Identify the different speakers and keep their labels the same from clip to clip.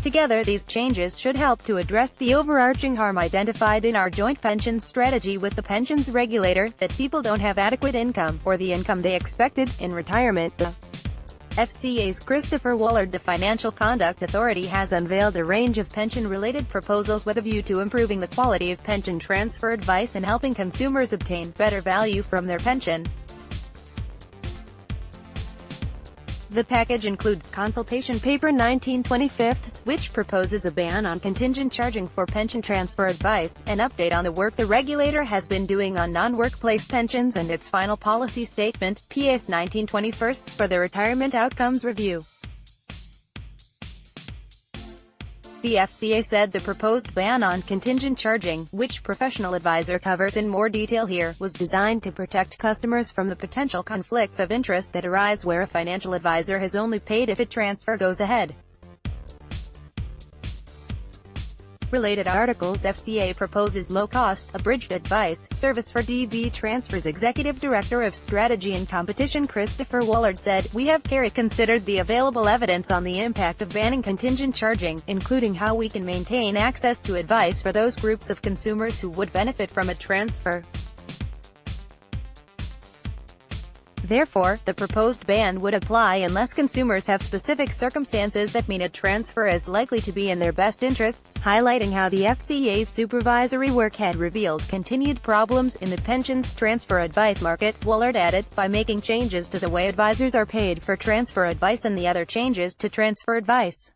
Speaker 1: Together, these changes should help to address the overarching harm identified in our joint pensions strategy with the pensions regulator, that people don't have adequate income, or the income they expected, in retirement. The FCA's Christopher Wallard, the Financial Conduct Authority, has unveiled a range of pension-related proposals with a view to improving the quality of pension transfer advice and helping consumers obtain better value from their pension. The package includes Consultation Paper 1925, which proposes a ban on contingent charging for pension transfer advice, an update on the work the regulator has been doing on non-workplace pensions, and its final policy statement, PS 1921, for the Retirement Outcomes Review. The FCA said the proposed ban on contingent charging, which Professional Advisor covers in more detail here, was designed to protect customers from the potential conflicts of interest that arise where a financial advisor has only paid if a transfer goes ahead. Related articles: FCA proposes low-cost, abridged advice service for DB transfers. Executive Director of Strategy and Competition Christopher Wallard said, "We have carefully considered the available evidence on the impact of banning contingent charging, including how we can maintain access to advice for those groups of consumers who would benefit from a transfer. Therefore, the proposed ban would apply unless consumers have specific circumstances that mean a transfer is likely to be in their best interests," highlighting how the FCA's supervisory work had revealed continued problems in the pensions transfer advice market. Wallard added, "By making changes to the way advisors are paid for transfer advice and the other changes to transfer advice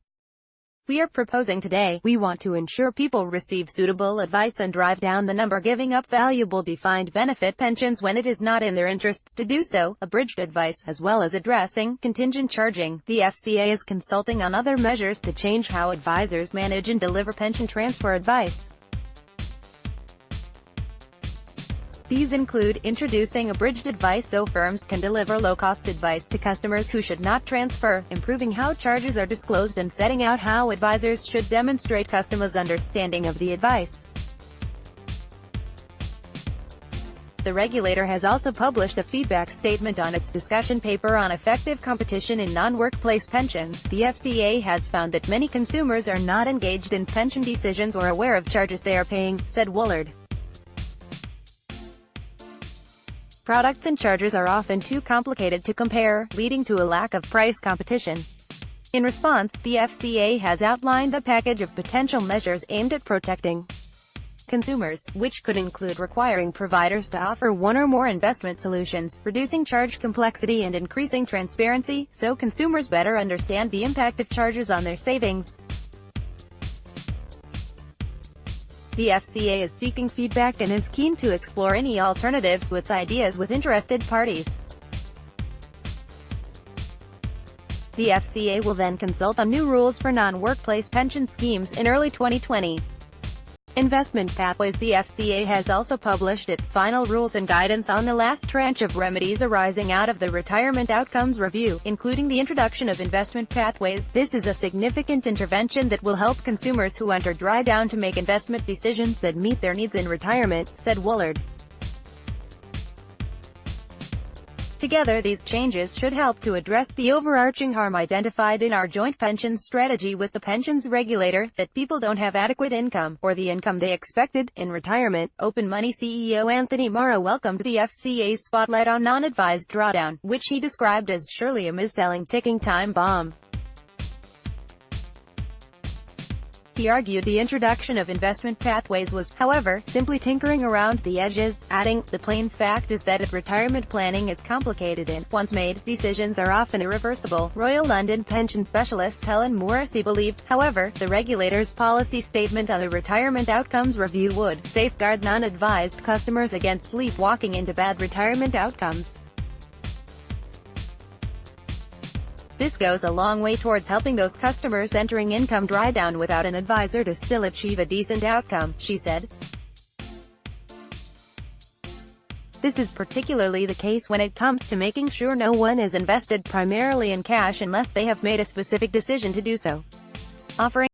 Speaker 1: we are proposing today, we want to ensure people receive suitable advice and drive down the number giving up valuable defined benefit pensions when it is not in their interests to do so, abridged advice, as well as addressing contingent charging. The FCA is consulting on other measures to change how advisors manage and deliver pension transfer advice. These include introducing abridged advice so firms can deliver low-cost advice to customers who should not transfer, improving how charges are disclosed, and setting out how advisors should demonstrate customers' understanding of the advice. The regulator has also published a feedback statement on its discussion paper on effective competition in non-workplace pensions. The FCA has found that many consumers are not engaged in pension decisions or aware of charges they are paying, said Wallard. Products and charges are often too complicated to compare, leading to a lack of price competition. In response, the FCA has outlined a package of potential measures aimed at protecting consumers, which could include requiring providers to offer one or more investment solutions, reducing charge complexity, and increasing transparency, so consumers better understand the impact of charges on their savings. The FCA is seeking feedback and is keen to explore any alternatives with ideas with interested parties. The FCA will then consult on new rules for non-workplace pension schemes in early 2020. Investment pathways: the FCA has also published its final rules and guidance on the last tranche of remedies arising out of the Retirement Outcomes Review, including the introduction of investment pathways. This is a significant intervention that will help consumers who enter dry down to make investment decisions that meet their needs in retirement, said Wallard. Together, these changes should help to address the overarching harm identified in our joint pensions strategy with the pensions regulator, that people don't have adequate income, or the income they expected, in retirement. Open Money CEO Anthony Morrow welcomed the FCA's spotlight on non-advised drawdown, which he described as surely a misselling ticking time bomb. He argued the introduction of investment pathways was, however, simply tinkering around the edges, adding, "The plain fact is that retirement planning is complicated and, once made, decisions are often irreversible." Royal London pension specialist Helen Morrissey believed, however, the regulator's policy statement on the Retirement Outcomes Review would safeguard non-advised customers against sleepwalking into bad retirement outcomes. This goes a long way towards helping those customers entering income drawdown without an advisor to still achieve a decent outcome, she said. This is particularly the case when it comes to making sure no one is invested primarily in cash unless they have made a specific decision to do so. Offering